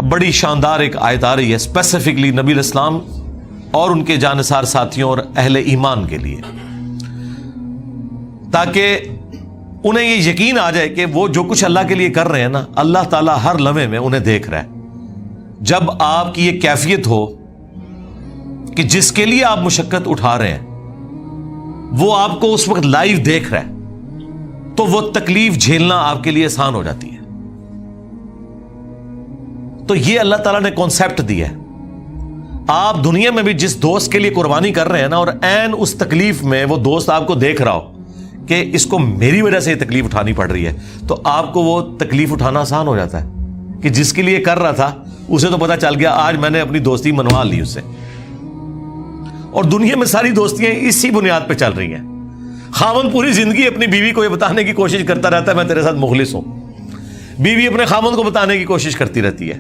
بڑی شاندار ایک آیت آ رہی ہے اسپیسیفکلی نبی علیہ السلام اور ان کے جانثار ساتھیوں اور اہل ایمان کے لیے، تاکہ انہیں یہ یقین آ جائے کہ وہ جو کچھ اللہ کے لیے کر رہے ہیں نا، اللہ تعالیٰ ہر لمحے میں انہیں دیکھ رہا ہے۔ جب آپ کی یہ کیفیت ہو کہ جس کے لیے آپ مشقت اٹھا رہے ہیں وہ آپ کو اس وقت لائیو دیکھ رہا ہے، تو وہ تکلیف جھیلنا آپ کے لیے آسان ہو جاتی ہے۔ تو یہ اللہ تعالیٰ نے کانسیپٹ دیا ہے۔ آپ دنیا میں بھی جس دوست کے لیے قربانی کر رہے ہیں نا، اور عین اس تکلیف میں وہ دوست آپ کو دیکھ رہا ہو کہ اس کو میری وجہ سے یہ تکلیف اٹھانی پڑ رہی ہے، تو آپ کو وہ تکلیف اٹھانا آسان ہو جاتا ہے کہ جس کے لیے کر رہا تھا اسے تو پتا چل گیا آج میں نے اپنی دوستی منوا لی اس سے۔ اور دنیا میں ساری دوستیاں اسی بنیاد پہ چل رہی ہیں۔ خاوند پوری زندگی اپنی بیوی کو یہ بتانے کی کوشش کرتا رہتا ہے میں تیرے ساتھ مخلص ہوں، بیوی اپنے خاوند کو بتانے کی کوشش کرتی رہتی ہے۔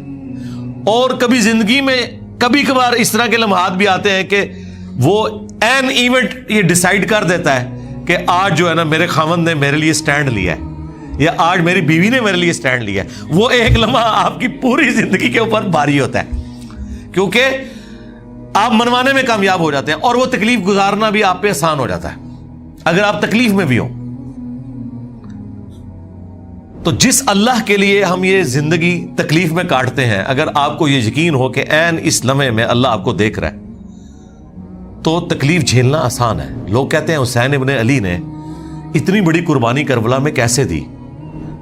اور کبھی زندگی میں کبھی کبھار اس طرح کے لمحات بھی آتے ہیں کہ وہ این ایونٹ یہ ڈیسائیڈ کر دیتا ہے کہ آج جو ہے نا میرے خاوند نے میرے لیے سٹینڈ لیا ہے، یا آج میری بیوی نے میرے لیے سٹینڈ لیا ہے۔ وہ ایک لمحہ آپ کی پوری زندگی کے اوپر بھاری ہوتا ہے، کیونکہ آپ منوانے میں کامیاب ہو جاتے ہیں اور وہ تکلیف گزارنا بھی آپ پہ آسان ہو جاتا ہے اگر آپ تکلیف میں بھی ہوں۔ تو جس اللہ کے لیے ہم یہ زندگی تکلیف میں کاٹتے ہیں، اگر آپ کو یہ یقین ہو کہ عین اس لمحے میں اللہ آپ کو دیکھ رہا ہے تو تکلیف جھیلنا آسان ہے۔ لوگ کہتے ہیں حسین ابن علی نے اتنی بڑی قربانی کربلا میں کیسے دی؟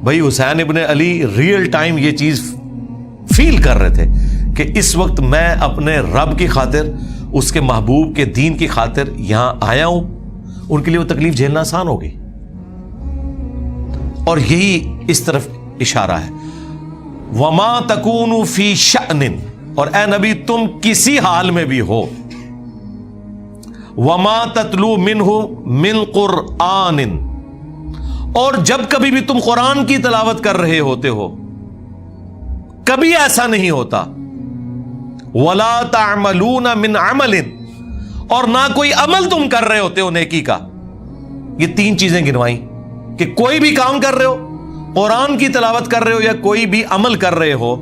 بھائی حسین ابن علی ریئل ٹائم یہ چیز فیل کر رہے تھے کہ اس وقت میں اپنے رب کی خاطر، اس کے محبوب کے دین کی خاطر یہاں آیا ہوں۔ ان کے لیے وہ تکلیف جھیلنا آسان ہوگی، اور یہی اس طرف اشارہ ہے۔ وما تکون فی شأن، اور اے نبی تم کسی حال میں بھی ہو، وما تتلو منہ من قرآن، اور جب کبھی بھی تم قرآن کی تلاوت کر رہے ہوتے ہو، کبھی ایسا نہیں ہوتا، ولا تعملون من عمل، اور نہ کوئی عمل تم کر رہے ہوتے ہو نیکی کا۔ یہ تین چیزیں گنوائیں کہ کوئی بھی کام کر رہے ہو، قرآن کی تلاوت کر رہے ہو یا کوئی بھی عمل کر رہے ہو،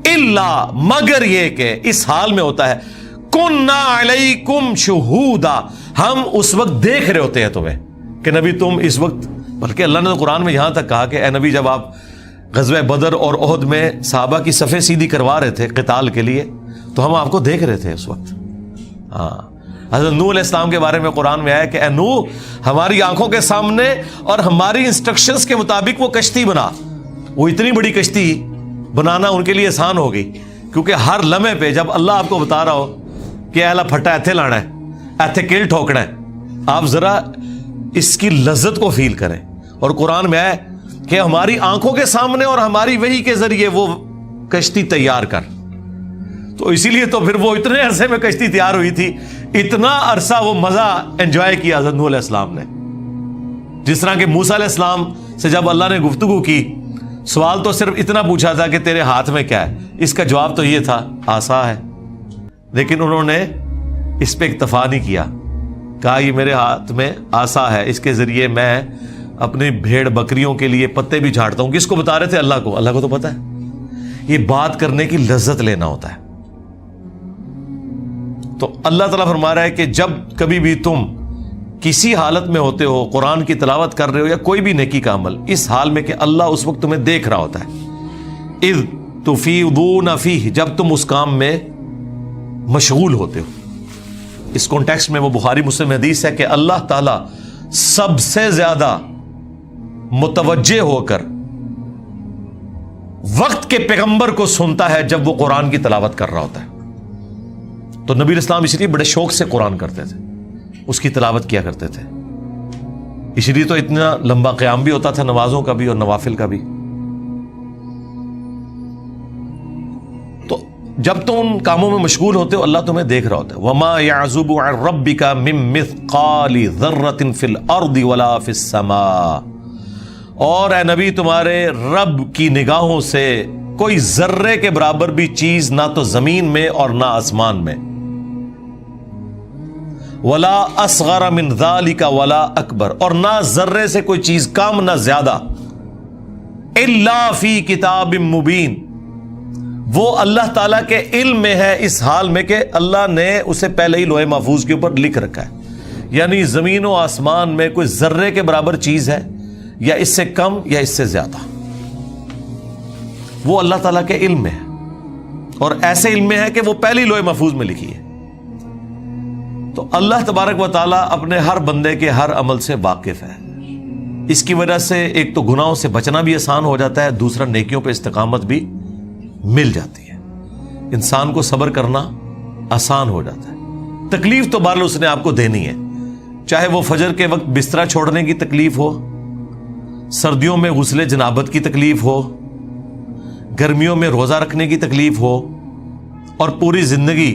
الا مگر یہ کہ اس حال میں ہوتا ہے کننا علیکم شہودا، ہم اس وقت دیکھ رہے ہوتے ہیں تمہیں کہ نبی تم اس وقت، بلکہ اللہ نے تو قرآن میں یہاں تک کہا کہ اے نبی جب آپ غزوہ بدر اور احد میں صحابہ کی صفیں سیدھی کروا رہے تھے قتال کے لیے تو ہم آپ کو دیکھ رہے تھے اس وقت۔ ہاں، حضرت نوح علیہ السلام کے بارے میں قرآن میں آیا کہ اے نوح ہماری آنکھوں کے سامنے اور ہماری انسٹرکشنز کے مطابق وہ کشتی بنا۔ وہ اتنی بڑی کشتی بنانا ان کے لیے آسان ہو گئی، کیونکہ ہر لمحے پہ جب اللہ آپ کو بتا رہا ہو کہ اہلا پھٹا ایتھے لانا ہے، ایتھے کل ٹھوکنا ہے، آپ ذرا اس کی لذت کو فیل کریں۔ اور قرآن میں آیا کہ ہماری آنکھوں کے سامنے اور ہماری وحی کے ذریعے وہ کشتی تیار کر۔ تو اسی لیے تو پھر وہ اتنے عرصے میں کشتی تیار ہوئی تھی، اتنا عرصہ وہ مزہ انجوائے کیا حضرت نوح علیہ السلام نے۔ جس طرح کہ موسیٰ علیہ السلام سے جب اللہ نے گفتگو کی، سوال تو صرف اتنا پوچھا تھا کہ تیرے ہاتھ میں کیا ہے، اس کا جواب تو یہ تھا عصا ہے، لیکن انہوں نے اس پہ اکتفا نہیں کیا، کہا یہ میرے ہاتھ میں عصا ہے، اس کے ذریعے میں اپنی بھیڑ بکریوں کے لیے پتے بھی جھاڑتا ہوں۔ کس کو بتا رہے تھے؟ اللہ کو تو پتا ہے۔ یہ بات کرنے کی لذت لینا ہوتا ہے۔ تو اللہ تعالیٰ فرما رہا ہے کہ جب کبھی بھی تم کسی حالت میں ہوتے ہو، قرآن کی تلاوت کر رہے ہو یا کوئی بھی نیکی کا عمل، اس حال میں کہ اللہ اس وقت تمہیں دیکھ رہا ہوتا ہے۔ اذ تفیضون فیہ، جب تم اس کام میں مشغول ہوتے ہو۔ اس کانٹیکسٹ میں وہ بخاری مسلم حدیث ہے کہ اللہ تعالیٰ سب سے زیادہ متوجہ ہو کر وقت کے پیغمبر کو سنتا ہے جب وہ قرآن کی تلاوت کر رہا ہوتا ہے۔ تو نبی علیہ السلام اس لیے بڑے شوق سے قرآن کرتے تھے، اس کی تلاوت کیا کرتے تھے، اس لیے تو اتنا لمبا قیام بھی ہوتا تھا، نمازوں کا بھی اور نوافل کا بھی۔ تو جب تم ان کاموں میں مشغول ہوتے ہو اللہ تمہیں دیکھ رہا ہوتا ہے۔ وَمَا يَعْزُبُ عَنْ رَبِّكَ مِن مِثْقَالِ ذَرَّةٍ فِي الْأَرْضِ وَلَا فِي السَّمَاءِ، اور اے نبی تمہارے رب کی نگاہوں سے کوئی ذرے کے برابر بھی چیز نہ تو زمین میں اور نہ آسمان میں، ولا اصغر من ذلك ولا اکبر، اور نہ ذرے سے کوئی چیز کم نہ زیادہ، الا فی کتاب مبین، وہ اللہ تعالیٰ کے علم میں ہے، اس حال میں کہ اللہ نے اسے پہلے ہی لوح محفوظ کے اوپر لکھ رکھا ہے. یعنی زمین و آسمان میں کوئی ذرے کے برابر چیز ہے یا اس سے کم یا اس سے زیادہ، وہ اللہ تعالیٰ کے علم میں ہے، اور ایسے علم میں ہے کہ وہ پہلے ہی لوح محفوظ میں لکھی ہے. تو اللہ تبارک و تعالیٰ اپنے ہر بندے کے ہر عمل سے واقف ہے. اس کی وجہ سے ایک تو گناہوں سے بچنا بھی آسان ہو جاتا ہے، دوسرا نیکیوں پہ استقامت بھی مل جاتی ہے. انسان کو صبر کرنا آسان ہو جاتا ہے. تکلیف تو بہرحال اس نے آپ کو دینی ہے، چاہے وہ فجر کے وقت بستر چھوڑنے کی تکلیف ہو، سردیوں میں غسل جنابت کی تکلیف ہو، گرمیوں میں روزہ رکھنے کی تکلیف ہو، اور پوری زندگی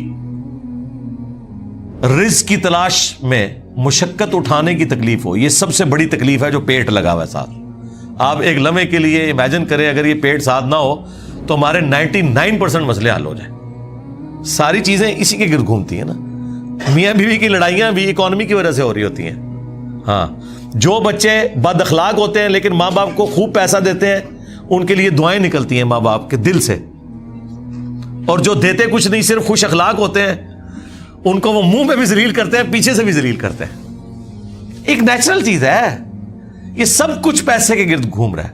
رزق کی تلاش میں مشقت اٹھانے کی تکلیف ہو. یہ سب سے بڑی تکلیف ہے جو پیٹ لگا ہوا ہے ساتھ. آپ ایک لمحے کے لیے امیجن کریں اگر یہ پیٹ ساتھ نہ ہو تو ہمارے 99% مسئلے حل ہو جائیں. ساری چیزیں اسی کے گرد گھومتی ہیں نا. میاں بیوی کی لڑائیاں بھی اکانومی کی وجہ سے ہو رہی ہوتی ہیں. ہاں، جو بچے بد اخلاق ہوتے ہیں لیکن ماں باپ کو خوب پیسہ دیتے ہیں، ان کے لیے دعائیں نکلتی ہیں ماں باپ کے دل سے، اور جو دیتے کچھ نہیں صرف خوش اخلاق ہوتے ہیں ان کو وہ منہ میں بھی ذلیل کرتے ہیں، پیچھے سے بھی ذلیل کرتے ہیں. ایک نیچرل چیز ہے. یہ سب کچھ پیسے کے گرد گھوم رہا ہے.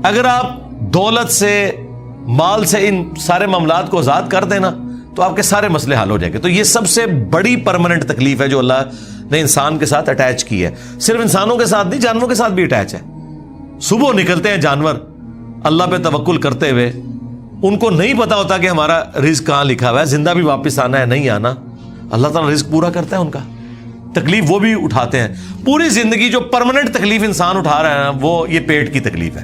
اگر آپ دولت سے، مال سے ان سارے معاملات کو آزاد کر دینا تو آپ کے سارے مسئلے حل ہو جائیں گے. تو یہ سب سے بڑی پرماننٹ تکلیف ہے جو اللہ نے انسان کے ساتھ اٹیچ کی ہے. صرف انسانوں کے ساتھ نہیں، جانوروں کے ساتھ بھی اٹیچ ہے. صبح نکلتے ہیں جانور اللہ پہ توکل کرتے ہوئے، ان کو نہیں پتا ہوتا کہ ہمارا رزق کہاں لکھا ہوا ہے، زندہ بھی واپس آنا ہے نہیں آنا. اللہ تعالیٰ رزق پورا کرتا ہے ان کا. تکلیف وہ بھی اٹھاتے ہیں. پوری زندگی جو پرماننٹ تکلیف انسان اٹھا رہا ہے نا، وہ یہ پیٹ کی تکلیف ہے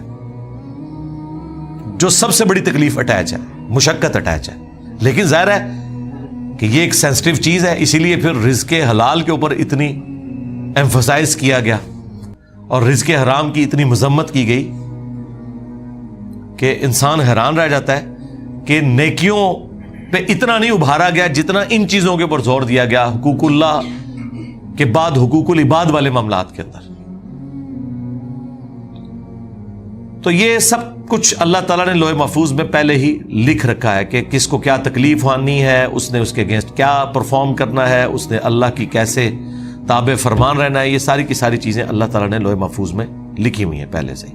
جو سب سے بڑی تکلیف اٹیچ ہے، مشقت اٹیچ ہے. لیکن ظاہر ہے کہ یہ ایک سینسٹیو چیز ہے، اسی لیے پھر رزق حلال کے اوپر اتنی ایمفسائز کیا گیا اور رزق حرام کی اتنی مذمت کی گئی کہ انسان حیران رہ جاتا ہے کہ نیکیوں پہ اتنا نہیں ابھارا گیا جتنا ان چیزوں کے اوپر زور دیا گیا، حقوق اللہ کے بعد حقوق العباد والے معاملات کے اندر. تو یہ سب کچھ اللہ تعالیٰ نے لوح محفوظ میں پہلے ہی لکھ رکھا ہے کہ کس کو کیا تکلیف آنی ہے، اس نے اس کے اگینسٹ کیا پرفارم کرنا ہے، اس نے اللہ کی کیسے تابع فرمان رہنا ہے. یہ ساری کی ساری چیزیں اللہ تعالیٰ نے لوح محفوظ میں لکھی ہوئی ہیں پہلے سے ہی.